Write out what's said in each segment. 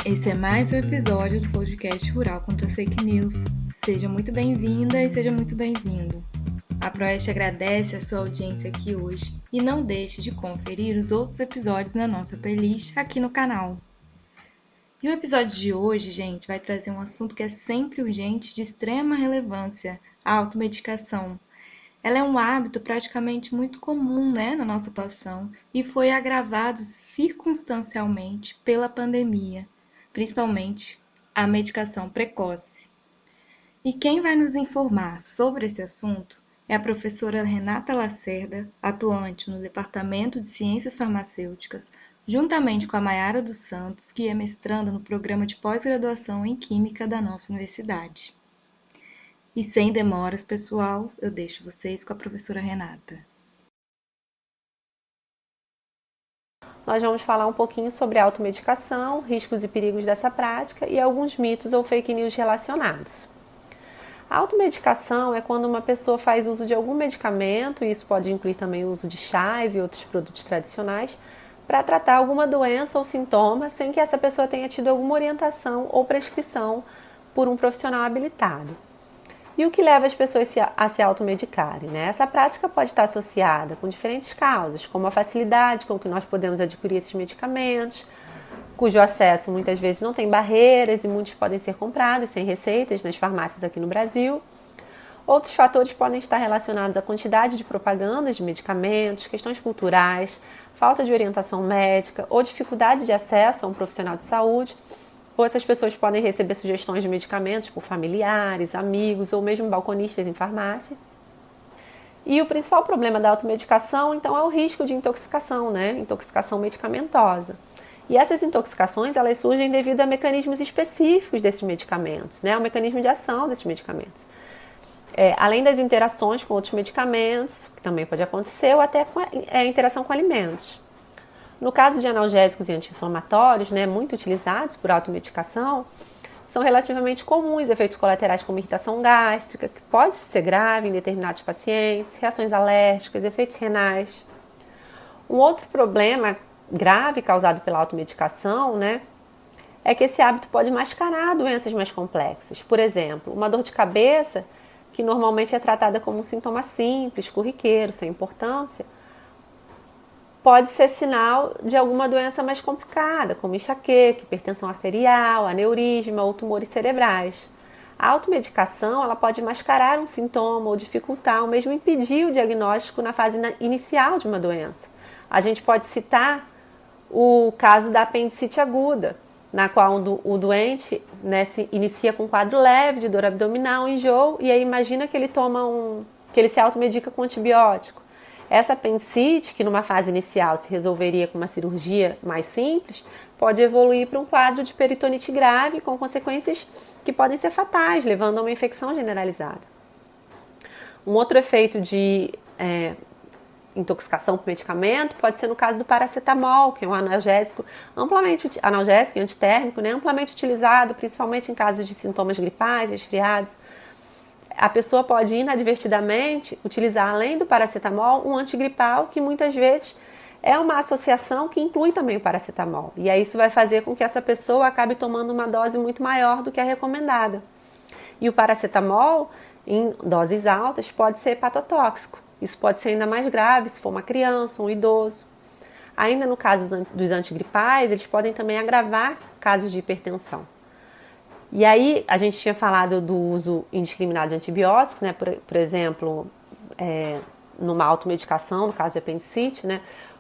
Esse é mais um episódio do podcast Rural contra as Fake News. Seja muito bem-vinda e seja muito bem-vindo. A Proeste agradece a sua audiência aqui hoje e não deixe de conferir os outros episódios na nossa playlist aqui no canal. E o episódio de hoje, gente, vai trazer um assunto que é sempre urgente, de extrema relevância, a automedicação. Ela é um hábito praticamente muito comum, na nossa população e foi agravado circunstancialmente pela pandemia, principalmente a medicação precoce. E quem vai nos informar sobre esse assunto é a professora Renata Lacerda, atuante no Departamento de Ciências Farmacêuticas, juntamente com a Maiara dos Santos, que é mestranda no programa de pós-graduação em Química da nossa universidade. E sem demoras, pessoal, eu deixo vocês com a professora Renata. Nós vamos falar um pouquinho sobre a automedicação, riscos e perigos dessa prática e alguns mitos ou fake news relacionados. A automedicação é quando uma pessoa faz uso de algum medicamento, e isso pode incluir também o uso de chás e outros produtos tradicionais, para tratar alguma doença ou sintoma sem que essa pessoa tenha tido alguma orientação ou prescrição por um profissional habilitado. E o que leva as pessoas a se automedicarem? Essa prática pode estar associada com diferentes causas, como a facilidade com que nós podemos adquirir esses medicamentos, cujo acesso muitas vezes não tem barreiras e muitos podem ser comprados sem receitas nas farmácias aqui no Brasil. Outros fatores podem estar relacionados à quantidade de propagandas de medicamentos, questões culturais, falta de orientação médica ou dificuldade de acesso a um profissional de saúde. Ou essas pessoas podem receber sugestões de medicamentos por familiares, amigos ou mesmo balconistas em farmácia. E o principal problema da automedicação, então, é o risco de intoxicação, intoxicação medicamentosa. E essas intoxicações, elas surgem devido a mecanismos específicos desses medicamentos, o mecanismo de ação desses medicamentos. Além das interações com outros medicamentos, que também pode acontecer, ou até a interação com alimentos. No caso de analgésicos e anti-inflamatórios, muito utilizados por automedicação, são relativamente comuns efeitos colaterais como irritação gástrica, que pode ser grave em determinados pacientes, reações alérgicas, efeitos renais. Um outro problema grave causado pela automedicação, é que esse hábito pode mascarar doenças mais complexas. Por exemplo, uma dor de cabeça, que normalmente é tratada como um sintoma simples, corriqueiro, sem importância, pode ser sinal de alguma doença mais complicada, como enxaqueca, hipertensão arterial, aneurisma ou tumores cerebrais. A automedicação ela pode mascarar um sintoma ou dificultar ou mesmo impedir o diagnóstico na fase inicial de uma doença. A gente pode citar o caso da apendicite aguda, na qual o doente se inicia com um quadro leve de dor abdominal, enjoo, e aí imagina que ele se automedica com antibiótico. Essa apendicite, que numa fase inicial se resolveria com uma cirurgia mais simples, pode evoluir para um quadro de peritonite grave com consequências que podem ser fatais, levando a uma infecção generalizada. Um outro efeito de intoxicação por medicamento pode ser no caso do paracetamol, que é um analgésico e antitérmico, amplamente utilizado, principalmente em casos de sintomas gripais, resfriados. A pessoa pode inadvertidamente utilizar, além do paracetamol, um antigripal, que muitas vezes é uma associação que inclui também o paracetamol. E aí isso vai fazer com que essa pessoa acabe tomando uma dose muito maior do que a recomendada. E o paracetamol, em doses altas, pode ser hepatotóxico. Isso pode ser ainda mais grave se for uma criança, um idoso. Ainda no caso dos antigripais, eles podem também agravar casos de hipertensão. E aí, a gente tinha falado do uso indiscriminado de antibióticos, por exemplo, numa automedicação, no caso de apendicite,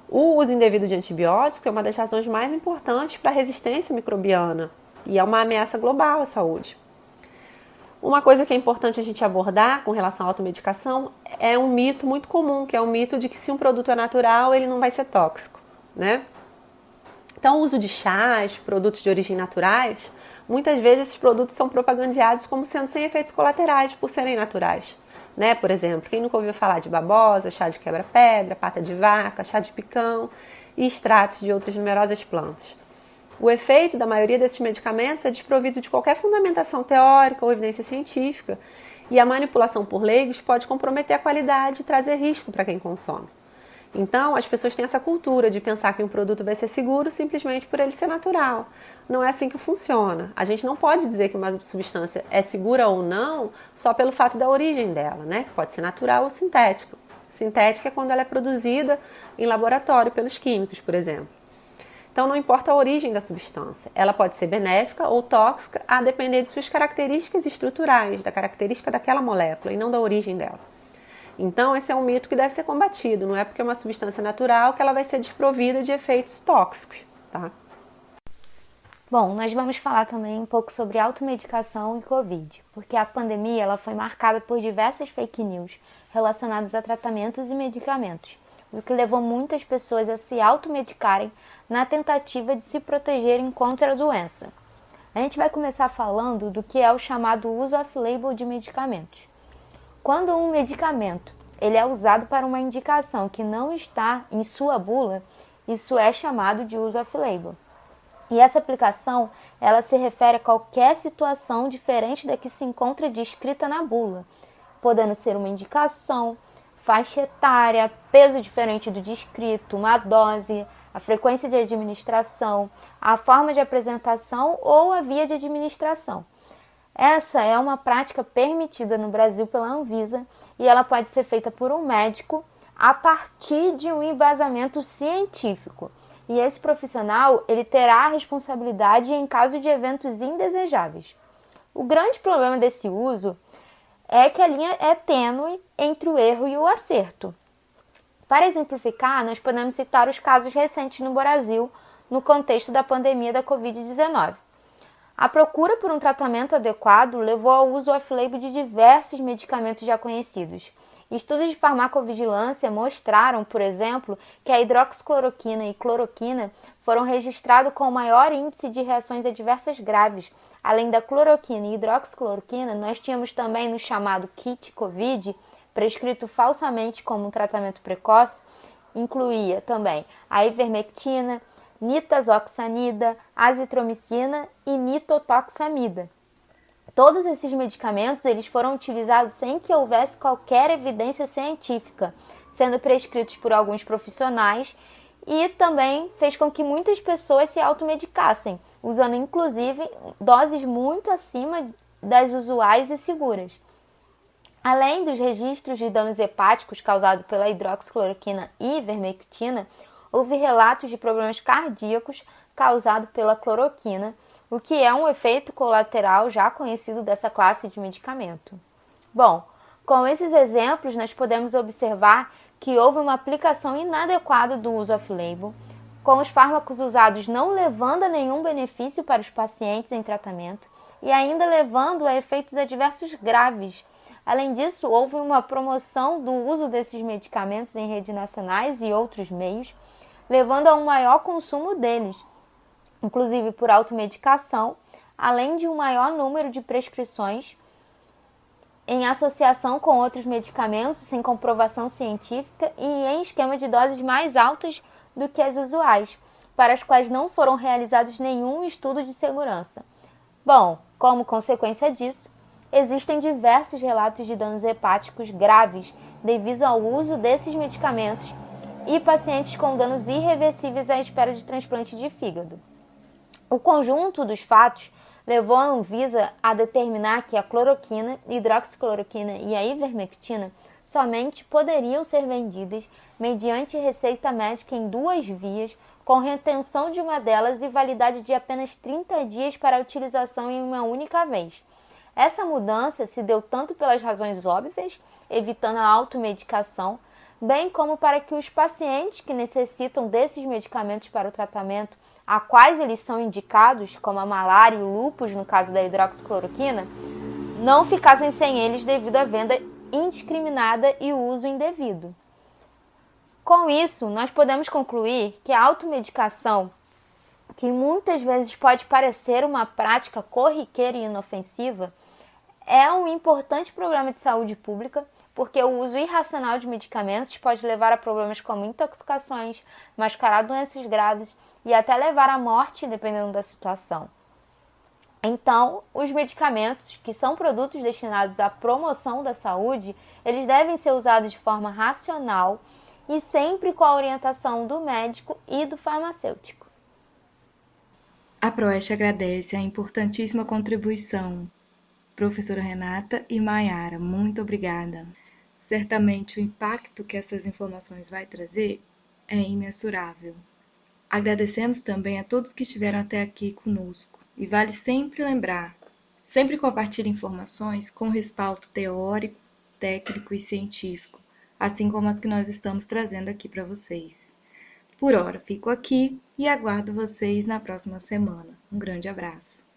O uso indevido de antibióticos é uma das razões mais importantes para a resistência microbiana e é uma ameaça global à saúde. Uma coisa que é importante a gente abordar com relação à automedicação é um mito muito comum, que é o mito de que se um produto é natural, ele não vai ser tóxico, Então, o uso de chás, produtos de origem naturais, muitas vezes esses produtos são propagandeados como sendo sem efeitos colaterais por serem naturais. Por exemplo, quem nunca ouviu falar de babosa, chá de quebra-pedra, pata de vaca, chá de picão e extratos de outras numerosas plantas. O efeito da maioria desses medicamentos é desprovido de qualquer fundamentação teórica ou evidência científica e a manipulação por leigos pode comprometer a qualidade e trazer risco para quem consome. Então, as pessoas têm essa cultura de pensar que um produto vai ser seguro simplesmente por ele ser natural. Não é assim que funciona. A gente não pode dizer que uma substância é segura ou não só pelo fato da origem dela, né? Pode ser natural ou sintética. Sintética é quando ela é produzida em laboratório pelos químicos, por exemplo. Então, não importa a origem da substância. Ela pode ser benéfica ou tóxica a depender de suas características estruturais, da característica daquela molécula e não da origem dela. Então, esse é um mito que deve ser combatido. Não é porque é uma substância natural que ela vai ser desprovida de efeitos tóxicos, tá? Bom, nós vamos falar também um pouco sobre automedicação e Covid, porque a pandemia ela foi marcada por diversas fake news relacionadas a tratamentos e medicamentos, o que levou muitas pessoas a se automedicarem na tentativa de se protegerem contra a doença. A gente vai começar falando do que é o chamado uso off-label de medicamentos. Quando um medicamento ele é usado para uma indicação que não está em sua bula, isso é chamado de uso off-label. E essa aplicação ela se refere a qualquer situação diferente da que se encontra descrita na bula, podendo ser uma indicação, faixa etária, peso diferente do descrito, uma dose, a frequência de administração, a forma de apresentação ou a via de administração. Essa é uma prática permitida no Brasil pela Anvisa e ela pode ser feita por um médico a partir de um embasamento científico. E esse profissional ele terá a responsabilidade em caso de eventos indesejáveis. O grande problema desse uso é que a linha é tênue entre o erro e o acerto. Para exemplificar, nós podemos citar os casos recentes no Brasil no contexto da pandemia da Covid-19. A procura por um tratamento adequado levou ao uso off-label de diversos medicamentos já conhecidos. Estudos de farmacovigilância mostraram, por exemplo, que a hidroxicloroquina e cloroquina foram registrados com maior índice de reações adversas graves. Além da cloroquina e hidroxicloroquina, nós tínhamos também no chamado kit COVID, prescrito falsamente como um tratamento precoce, incluía também a ivermectina, nitazoxanida, azitromicina e nitotoxamida. Todos esses medicamentos eles foram utilizados sem que houvesse qualquer evidência científica, sendo prescritos por alguns profissionais e também fez com que muitas pessoas se automedicassem, usando inclusive doses muito acima das usuais e seguras. Além dos registros de danos hepáticos causados pela hidroxicloroquina e ivermectina, houve relatos de problemas cardíacos causados pela cloroquina, o que é um efeito colateral já conhecido dessa classe de medicamento. Bom, com esses exemplos, nós podemos observar que houve uma aplicação inadequada do uso off-label, com os fármacos usados não levando a nenhum benefício para os pacientes em tratamento e ainda levando a efeitos adversos graves. Além disso, houve uma promoção do uso desses medicamentos em redes nacionais e outros meios, levando a um maior consumo deles, inclusive por automedicação, além de um maior número de prescrições em associação com outros medicamentos sem comprovação científica e em esquema de doses mais altas do que as usuais, para as quais não foram realizados nenhum estudo de segurança. Bom, como consequência disso, existem diversos relatos de danos hepáticos graves devido ao uso desses medicamentos e pacientes com danos irreversíveis à espera de transplante de fígado. O conjunto dos fatos levou a Anvisa a determinar que a cloroquina, hidroxicloroquina e a ivermectina somente poderiam ser vendidas mediante receita médica em 2 vias, com retenção de uma delas e validade de apenas 30 dias para a utilização em uma única vez. Essa mudança se deu tanto pelas razões óbvias, evitando a automedicação, bem como para que os pacientes que necessitam desses medicamentos para o tratamento, a quais eles são indicados, como a malária e o lúpus, no caso da hidroxicloroquina, não ficassem sem eles devido à venda indiscriminada e o uso indevido. Com isso, nós podemos concluir que a automedicação, que muitas vezes pode parecer uma prática corriqueira e inofensiva, é um importante problema de saúde pública, porque o uso irracional de medicamentos pode levar a problemas como intoxicações, mascarar doenças graves e até levar à morte, dependendo da situação. Então, os medicamentos, que são produtos destinados à promoção da saúde, eles devem ser usados de forma racional e sempre com a orientação do médico e do farmacêutico. A Proeste agradece a importantíssima contribuição. Professora Renata e Maiara, muito obrigada. Certamente o impacto que essas informações vai trazer é imensurável. Agradecemos também a todos que estiveram até aqui conosco. E vale sempre lembrar, sempre compartilhe informações com respaldo teórico, técnico e científico, assim como as que nós estamos trazendo aqui para vocês. Por hora, fico aqui e aguardo vocês na próxima semana. Um grande abraço.